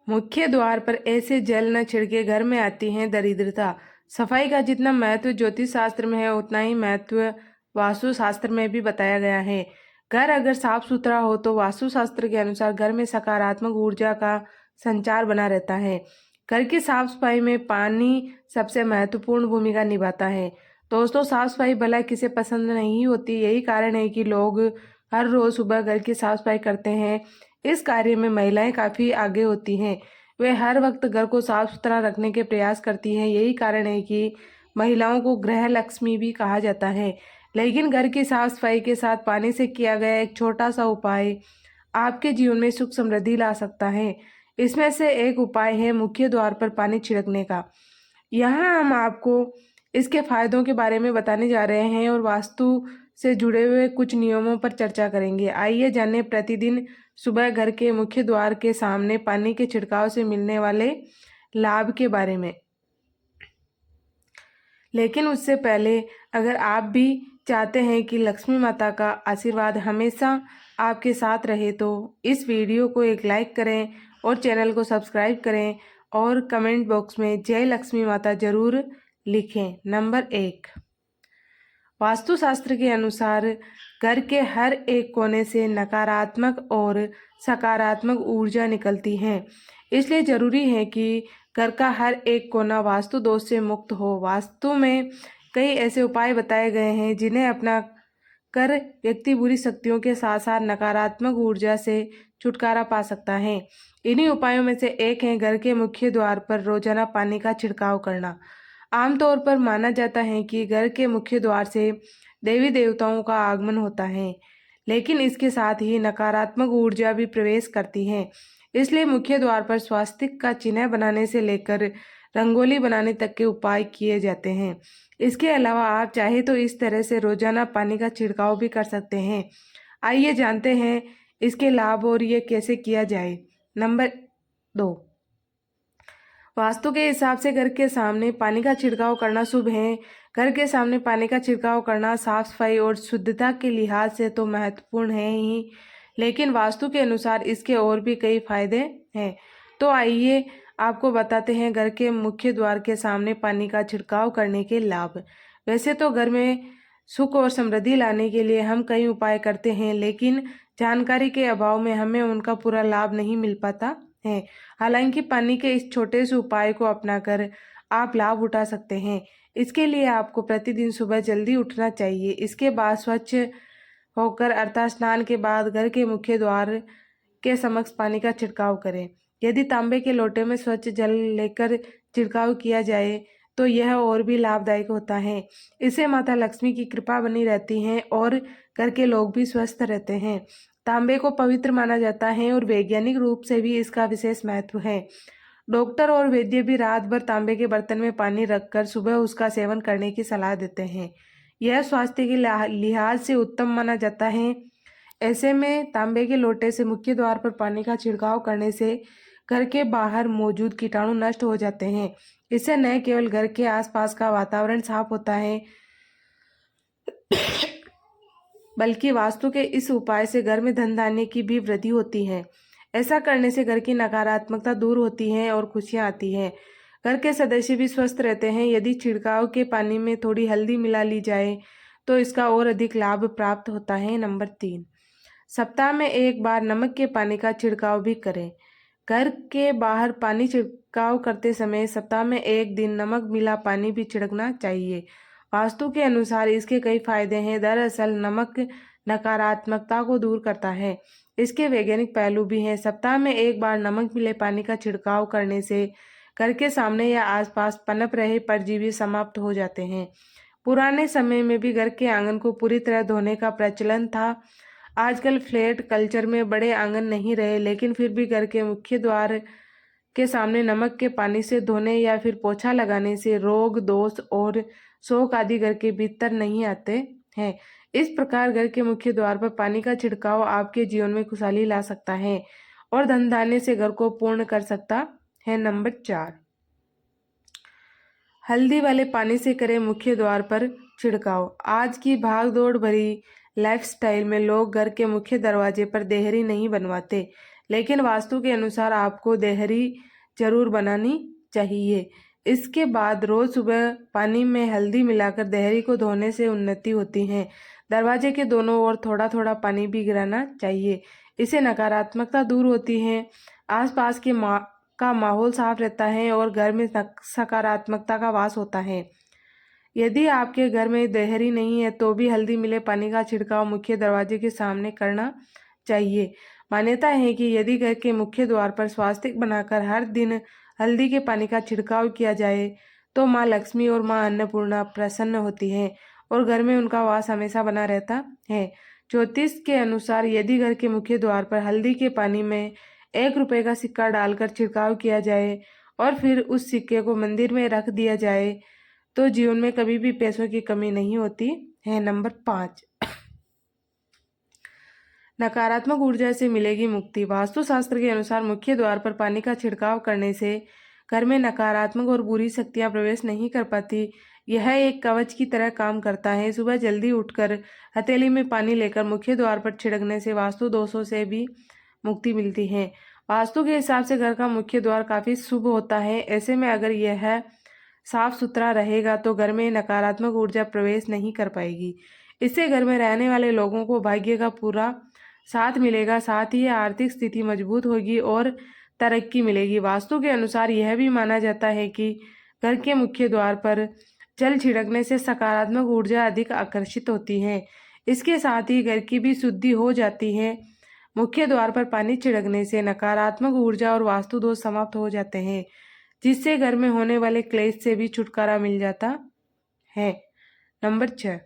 मुख्य द्वार पर ऐसे जल न छिड़के घर में आती है दरिद्रता। सफाई का जितना महत्व ज्योतिष शास्त्र में है उतना ही महत्व वास्तु शास्त्र में भी बताया गया है। घर अगर साफ सुथरा हो तो वास्तु शास्त्र के अनुसार घर में सकारात्मक ऊर्जा का संचार बना रहता है। घर की साफ सफाई में पानी सबसे महत्वपूर्ण भूमिका निभाता है। दोस्तों, साफ सफाई भला किसे पसंद नहीं होती, यही कारण है कि लोग हर रोज सुबह घर की साफ सफाई करते हैं। इस कार्य में महिलाएं काफी आगे होती हैं। वे हर वक्त घर को साफ सुथरा रखने के प्रयास करती हैं। यही कारण है कि महिलाओं को गृह लक्ष्मी भी कहा जाता है। लेकिन घर की साफ सफाई के साथ पानी से किया गया एक छोटा सा उपाय आपके जीवन में सुख समृद्धि ला सकता है। इसमें से एक उपाय है मुख्य द्वार पर पानी छिड़कने का। यहाँ हम आपको इसके फायदों के बारे में बताने जा रहे हैं और वास्तु से जुड़े हुए कुछ नियमों पर चर्चा करेंगे। आइए जानें प्रतिदिन सुबह घर के मुख्य द्वार के सामने पानी के छिड़काव से मिलने वाले लाभ के बारे में। लेकिन उससे पहले अगर आप भी चाहते हैं कि लक्ष्मी माता का आशीर्वाद हमेशा आपके साथ रहे तो इस वीडियो को एक लाइक करें और चैनल को सब्सक्राइब करें और कमेंट बॉक्स में जय लक्ष्मी माता जरूर लिखें। नंबर 1, वास्तुशास्त्र के अनुसार घर के हर एक कोने से नकारात्मक और सकारात्मक ऊर्जा निकलती है। इसलिए जरूरी है कि घर का हर एक कोना वास्तु दोष से मुक्त हो। वास्तु में कई ऐसे उपाय बताए गए हैं जिन्हें अपना कर व्यक्ति बुरी शक्तियों के साथ साथ नकारात्मक ऊर्जा से छुटकारा पा सकता है। इन्हीं उपायों में से एक है घर के मुख्य द्वार पर रोजाना पानी का छिड़काव करना। आमतौर पर माना जाता है कि घर के मुख्य द्वार से देवी देवताओं का आगमन होता है, लेकिन इसके साथ ही नकारात्मक ऊर्जा भी प्रवेश करती है। इसलिए मुख्य द्वार पर स्वास्तिक का चिन्ह बनाने से लेकर रंगोली बनाने तक के उपाय किए जाते हैं। इसके अलावा आप चाहे तो इस तरह से रोजाना पानी का छिड़काव भी कर सकते हैं। आइए जानते हैं इसके लाभ और ये कैसे किया जाए। नंबर 2, वास्तु के हिसाब से घर के सामने पानी का छिड़काव करना शुभ है। घर के सामने पानी का छिड़काव करना साफ सफाई और शुद्धता के लिहाज से तो महत्वपूर्ण है ही, लेकिन वास्तु के अनुसार इसके और भी कई फायदे हैं। तो आइए आपको बताते हैं घर के मुख्य द्वार के सामने पानी का छिड़काव करने के लाभ। वैसे तो घर में सुख और समृद्धि लाने के लिए हम कई उपाय करते हैं, लेकिन जानकारी के अभाव में हमें उनका पूरा लाभ नहीं मिल पाता है। हालांकि पानी के इस छोटे से उपाय को अपनाकर आप लाभ उठा सकते हैं। इसके लिए आपको प्रतिदिन सुबह जल्दी उठना चाहिए। इसके बाद स्वच्छ होकर अर्थात स्नान के बाद घर के मुख्य द्वार के समक्ष पानी का छिड़काव करें। यदि तांबे के लोटे में स्वच्छ जल लेकर छिड़काव किया जाए तो यह और भी लाभदायक होता है। इससे माता लक्ष्मी की कृपा बनी रहती है और घर के लोग भी स्वस्थ रहते हैं। तांबे को पवित्र माना जाता है और वैज्ञानिक रूप से भी इसका विशेष महत्व है। डॉक्टर और वैद्य भी रात भर तांबे के बर्तन में पानी रखकर सुबह उसका सेवन करने की सलाह देते हैं। यह स्वास्थ्य के लिहाज से उत्तम माना जाता है। ऐसे में तांबे के लोटे से मुख्य द्वार पर पानी का छिड़काव करने से घर के बाहर मौजूद कीटाणु नष्ट हो जाते हैं। इससे न केवल घर के आसपास का वातावरण साफ होता है, बल्कि वास्तु के इस उपाय से घर में धन धान्य की भी वृद्धि होती है। ऐसा करने से घर की नकारात्मकता दूर होती है और खुशियां आती हैं। घर के सदस्य भी स्वस्थ रहते हैं। यदि छिड़काव के पानी में थोड़ी हल्दी मिला ली जाए तो इसका और अधिक लाभ प्राप्त होता है। नंबर 3, सप्ताह में एक बार नमक के पानी का छिड़काव भी करें। घर के बाहर पानी छिड़काव करते समय सप्ताह में एक दिन नमक मिला पानी भी छिड़कना चाहिए। वास्तु के अनुसार इसके कई फायदे हैं। दरअसल नमक नकारात्मकता को दूर करता है। इसके वैज्ञानिक पहलू भी हैं। सप्ताह में एक बार नमक मिले पानी का छिड़काव करने से घर के सामने या आसपास पनप रहे परजीवी समाप्त हो जाते हैं। पुराने समय में भी घर के आंगन को पूरी तरह धोने का प्रचलन था। आजकल फ्लैट कल्चर में बड़े आंगन नहीं रहे, लेकिन फिर भी घर के मुख्य द्वार के सामने नमक के पानी से धोने या फिर पोछा लगाने से रोग दोष और शोक आदि घर के भीतर नहीं आते हैं। इस प्रकार घर के मुख्य द्वार पर पानी का छिड़काव आपके जीवन में खुशहाली ला सकता है और धन धान्य से घर को पूर्ण कर सकता है। नंबर 4, हल्दी वाले पानी से करें मुख्य द्वार पर छिड़काव। आज की भाग दौड़ भरी लाइफस्टाइल में लोग घर के मुख्य दरवाजे पर देहरी नहीं बनवाते, लेकिन वास्तु के अनुसार आपको देहरी जरूर बनानी चाहिए। इसके बाद रोज सुबह पानी में हल्दी मिलाकर देहरी को धोने से उन्नति होती है। दरवाजे के दोनों ओर थोड़ा थोड़ा पानी भी गिराना चाहिए, इससे नकारात्मकता दूर होती है। आसपास के का माहौल साफ रहता है और घर में सकारात्मकता का वास होता है। यदि आपके घर में देहरी नहीं है तो भी हल्दी मिले पानी का छिड़काव मुख्य दरवाजे के सामने करना चाहिए। मान्यता है कि यदि घर के मुख्य द्वार पर स्वास्तिक बनाकर हर दिन हल्दी के पानी का छिड़काव किया जाए तो माँ लक्ष्मी और माँ अन्नपूर्णा प्रसन्न होती है और घर में उनका वास हमेशा बना रहता है। ज्योतिष के अनुसार यदि घर के मुख्य द्वार पर हल्दी के पानी में 1 रुपये का सिक्का डालकर छिड़काव किया जाए और फिर उस सिक्के को मंदिर में रख दिया जाए तो जीवन में कभी भी पैसों की कमी नहीं होती है। नंबर 5, नकारात्मक ऊर्जा से मिलेगी मुक्ति। वास्तुशास्त्र के अनुसार मुख्य द्वार पर पानी का छिड़काव करने से घर में नकारात्मक और बुरी शक्तियां प्रवेश नहीं कर पाती। यह एक कवच की तरह काम करता है। सुबह जल्दी उठकर हथेली में पानी लेकर मुख्य द्वार पर छिड़कने से वास्तु दोषों से भी मुक्ति मिलती है। वास्तु के हिसाब से घर का मुख्य द्वार काफी शुभ होता है। ऐसे में अगर यह साफ सुथरा रहेगा तो घर में नकारात्मक ऊर्जा प्रवेश नहीं कर पाएगी। इससे घर में रहने वाले लोगों को भाग्य का पूरा साथ मिलेगा, साथ ही आर्थिक स्थिति मजबूत होगी और तरक्की मिलेगी। वास्तु के अनुसार यह भी माना जाता है कि घर के मुख्य द्वार पर जल छिड़कने से सकारात्मक ऊर्जा अधिक आकर्षित होती है। इसके साथ ही घर की भी शुद्धि हो जाती है। मुख्य द्वार पर पानी छिड़कने से नकारात्मक ऊर्जा और वास्तु दोष समाप्त हो जाते हैं, जिससे घर में होने वाले क्लेश से भी छुटकारा मिल जाता है। नंबर 6,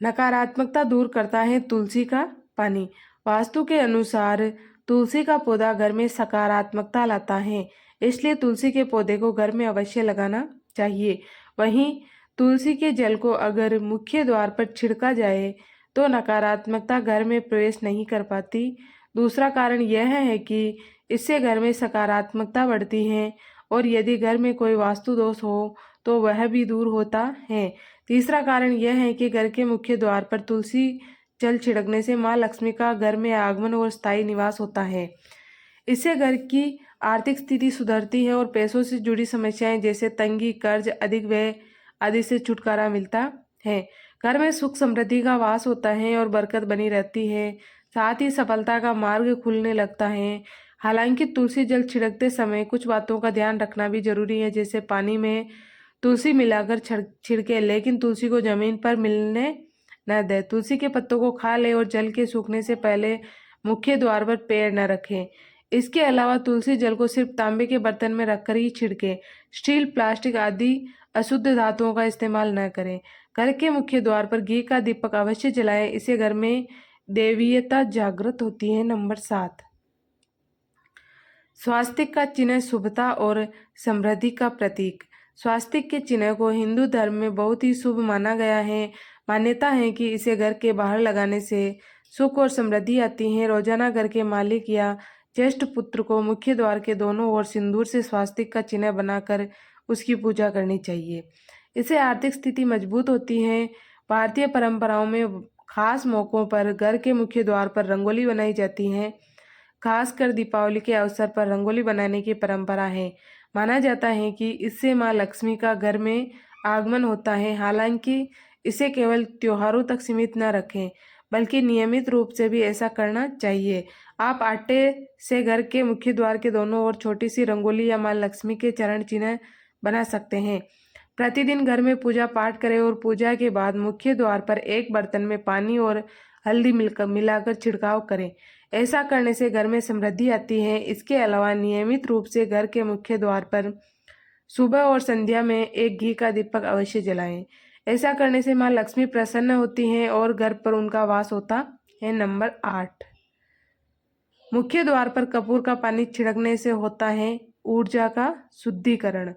नकारात्मकता दूर करता है तुलसी का पानी। वास्तु के अनुसार तुलसी का पौधा घर में सकारात्मकता लाता है, इसलिए तुलसी के पौधे को घर में अवश्य लगाना चाहिए। वहीं तुलसी के जल को अगर मुख्य द्वार पर छिड़का जाए तो नकारात्मकता घर में प्रवेश नहीं कर पाती। दूसरा कारण यह है कि इससे घर में सकारात्मकता बढ़ती है और यदि घर में कोई वास्तु दोष हो तो वह भी दूर होता है। तीसरा कारण यह है कि घर के मुख्य द्वार पर तुलसी जल छिड़कने से माँ लक्ष्मी का घर में आगमन और स्थायी निवास होता है। इससे घर की आर्थिक स्थिति सुधरती है और पैसों से जुड़ी समस्याएं जैसे तंगी, कर्ज, अधिक व्यय आदि से छुटकारा मिलता है। घर में सुख समृद्धि का वास होता है और बरकत बनी रहती है। साथ ही सफलता का मार्ग खुलने लगता है। हालांकि तुलसी जल छिड़कते समय कुछ बातों का ध्यान रखना भी जरूरी है, जैसे पानी में तुलसी मिलाकर छिड़के, लेकिन तुलसी को जमीन पर मिलने न दे। तुलसी के पत्तों को खा ले और जल के सूखने से पहले मुख्य द्वार पर पैर न रखें। इसके अलावा तुलसी जल को सिर्फ तांबे के बर्तन में रखकर ही छिड़के। स्टील, प्लास्टिक आदि अशुद्ध धातुओं का इस्तेमाल न करें। घर के मुख्य द्वार पर घी का दीपक अवश्य जलाएं, इससे घर में देवीयता जागृत होती है। नंबर 7, स्वास्तिक का चिन्ह शुभता और समृद्धि का प्रतीक। स्वास्तिक के चिन्ह को हिंदू धर्म में बहुत ही शुभ माना गया है। मान्यता है कि इसे घर के बाहर लगाने से सुख और समृद्धि आती है। रोजाना घर के मालिक या ज्येष्ठ पुत्र को मुख्य द्वार के दोनों ओर सिंदूर से स्वास्तिक का चिन्ह बनाकर उसकी पूजा करनी चाहिए। इससे आर्थिक स्थिति मजबूत होती है। भारतीय परंपराओं में खास मौकों पर घर के मुख्य द्वार पर रंगोली बनाई जाती है। खासकर दीपावली के अवसर पर रंगोली बनाने की परंपरा है। माना जाता है कि इससे माँ लक्ष्मी का घर में आगमन होता है। हालांकि इसे केवल त्योहारों तक सीमित न रखें, बल्कि नियमित रूप से भी ऐसा करना चाहिए। आप आटे से घर के मुख्य द्वार के दोनों ओर छोटी सी रंगोली या माँ लक्ष्मी के चरण चिन्ह बना सकते हैं। प्रतिदिन घर में पूजा पाठ करें और पूजा के बाद मुख्य द्वार पर एक बर्तन में पानी और हल्दी मिलाकर छिड़काव करें। ऐसा करने से घर में समृद्धि आती है। इसके अलावा नियमित रूप से घर के मुख्य द्वार पर सुबह और संध्या में एक घी का दीपक अवश्य जलाएं। ऐसा करने से माँ लक्ष्मी प्रसन्न होती हैं और घर पर उनका वास होता है। नंबर 8, मुख्य द्वार पर कपूर का पानी छिड़कने से होता है ऊर्जा का शुद्धिकरण।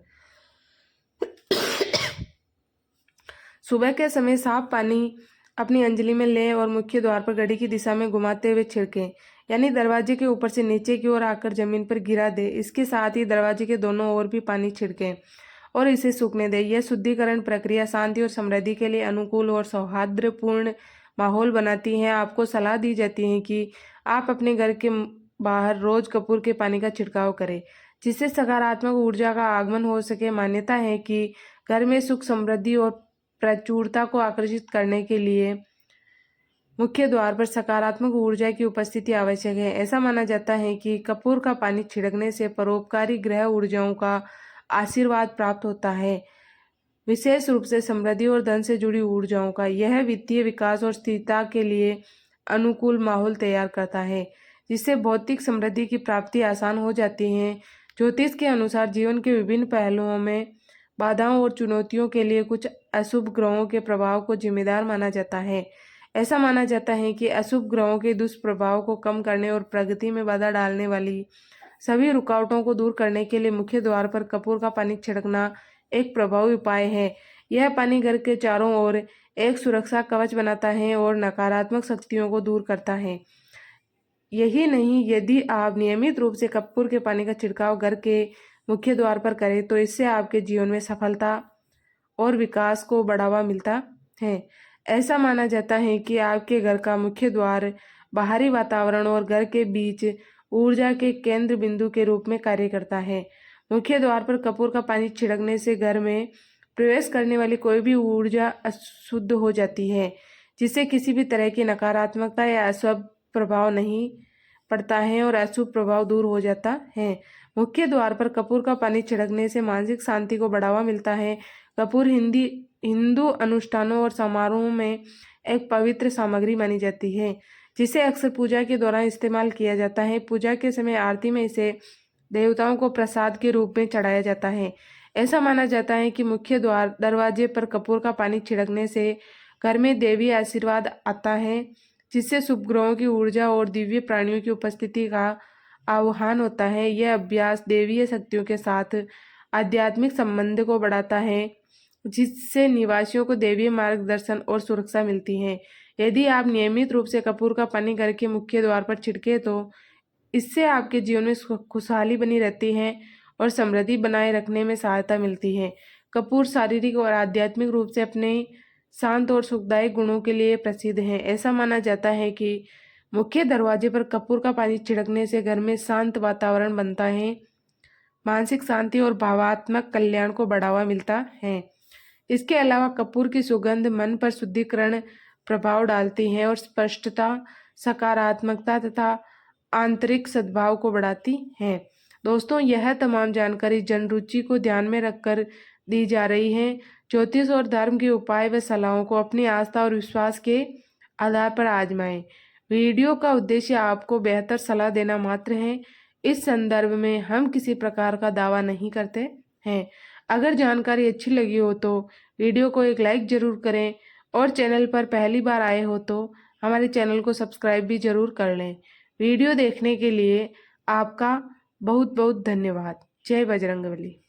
सुबह के समय साफ पानी अपनी अंजलि में लें और मुख्य द्वार पर घड़ी की दिशा में घुमाते हुए छिड़कें, यानी दरवाजे के ऊपर से नीचे की ओर आकर जमीन पर गिरा दे। इसके साथ ही दरवाजे के दोनों ओर भी पानी छिड़कें और इसे सूखने दें। यह शुद्धिकरण प्रक्रिया शांति और समृद्धि के लिए अनुकूल और सौहार्दपूर्ण माहौल बनाती है। आपको सलाह दी जाती है कि आप अपने घर के बाहर रोज कपूर के पानी का छिड़काव करें, जिससे सकारात्मक ऊर्जा का आगमन हो सके। मान्यता है कि घर में सुख, समृद्धि और प्रचुरता को आकर्षित करने के लिए मुख्य द्वार पर सकारात्मक ऊर्जा की उपस्थिति आवश्यक है। ऐसा माना जाता है कि कपूर का पानी छिड़कने से परोपकारी ग्रह ऊर्जाओं का आशीर्वाद प्राप्त होता है, विशेष रूप से समृद्धि और धन से जुड़ी ऊर्जाओं का। यह वित्तीय विकास और स्थिरता के लिए अनुकूल माहौल तैयार करता है, जिससे भौतिक समृद्धि की प्राप्ति आसान हो जाती है। ज्योतिष के अनुसार जीवन के विभिन्न पहलुओं में बाधाओं और चुनौतियों के लिए कुछ अशुभ ग्रहों के प्रभाव को जिम्मेदार माना जाता है। ऐसा माना जाता है कि अशुभ ग्रहों के दुष्प्रभाव को कम करने और प्रगति में बाधा डालने वाली सभी रुकावटों को दूर करने के लिए मुख्य द्वार पर कपूर का पानी छिड़कना एक प्रभावी उपाय है। यह पानी घर के चारों ओर एक सुरक्षा कवच बनाता है और नकारात्मक शक्तियों को दूर करता है। यही नहीं, यदि आप नियमित रूप से कपूर के पानी का छिड़काव घर के मुख्य द्वार पर करें तो इससे आपके जीवन में सफलता और विकास को बढ़ावा मिलता है। ऐसा माना जाता है कि आपके घर का मुख्य द्वार बाहरी वातावरण और घर के बीच ऊर्जा के केंद्र बिंदु के रूप में कार्य करता है। मुख्य द्वार पर कपूर का पानी छिड़कने से घर में प्रवेश करने वाली कोई भी ऊर्जा अशुद्ध हो जाती है, जिससे किसी भी तरह की नकारात्मकता या अशुभ प्रभाव नहीं पड़ता है और अशुभ प्रभाव दूर हो जाता है। मुख्य द्वार पर कपूर का पानी छिड़कने से मानसिक शांति को बढ़ावा मिलता है। कपूर हिंदू अनुष्ठानों और समारोहों में एक पवित्र सामग्री मानी जाती है, जिसे अक्सर पूजा के दौरान इस्तेमाल किया जाता है। पूजा के समय आरती में इसे देवताओं को प्रसाद के रूप में चढ़ाया जाता है। ऐसा माना जाता है कि मुख्य दरवाजे पर कपूर का पानी छिड़कने से घर में देवी आशीर्वाद आता है, जिससे शुभ ग्रहों की ऊर्जा और दिव्य प्राणियों की उपस्थिति का आह्वान होता है। यह अभ्यास देवीय शक्तियों के साथ आध्यात्मिक संबंध को बढ़ाता है, जिससे निवासियों को देवीय मार्गदर्शन और सुरक्षा मिलती है। यदि आप नियमित रूप से कपूर का पानी घर के मुख्य द्वार पर छिड़के तो इससे आपके जीवन में खुशहाली बनी रहती है और समृद्धि बनाए रखने में सहायता मिलती है। कपूर शारीरिक और आध्यात्मिक रूप से अपने शांत और सुखदायक गुणों के लिए प्रसिद्ध है। ऐसा माना जाता है कि मुख्य दरवाजे पर कपूर का पानी छिड़कने से घर में शांत वातावरण बनता है, मानसिक शांति और भावात्मक कल्याण को बढ़ावा मिलता है। इसके अलावा कपूर की सुगंध मन पर शुद्धिकरण प्रभाव डालती है और स्पष्टता, सकारात्मकता तथा आंतरिक सद्भाव को बढ़ाती है। दोस्तों, यह तमाम जानकारी जन रुचि को ध्यान में रखकर दी जा रही है। ज्योतिष और धर्म के उपाय व सलाहों को अपनी आस्था और विश्वास के आधार पर आजमाएं। वीडियो का उद्देश्य आपको बेहतर सलाह देना मात्र है। इस संदर्भ में हम किसी प्रकार का दावा नहीं करते हैं। अगर जानकारी अच्छी लगी हो तो वीडियो को एक लाइक जरूर करें और चैनल पर पहली बार आए हो तो हमारे चैनल को सब्सक्राइब भी जरूर कर लें। वीडियो देखने के लिए आपका बहुत बहुत धन्यवाद। जय बजरंगबली।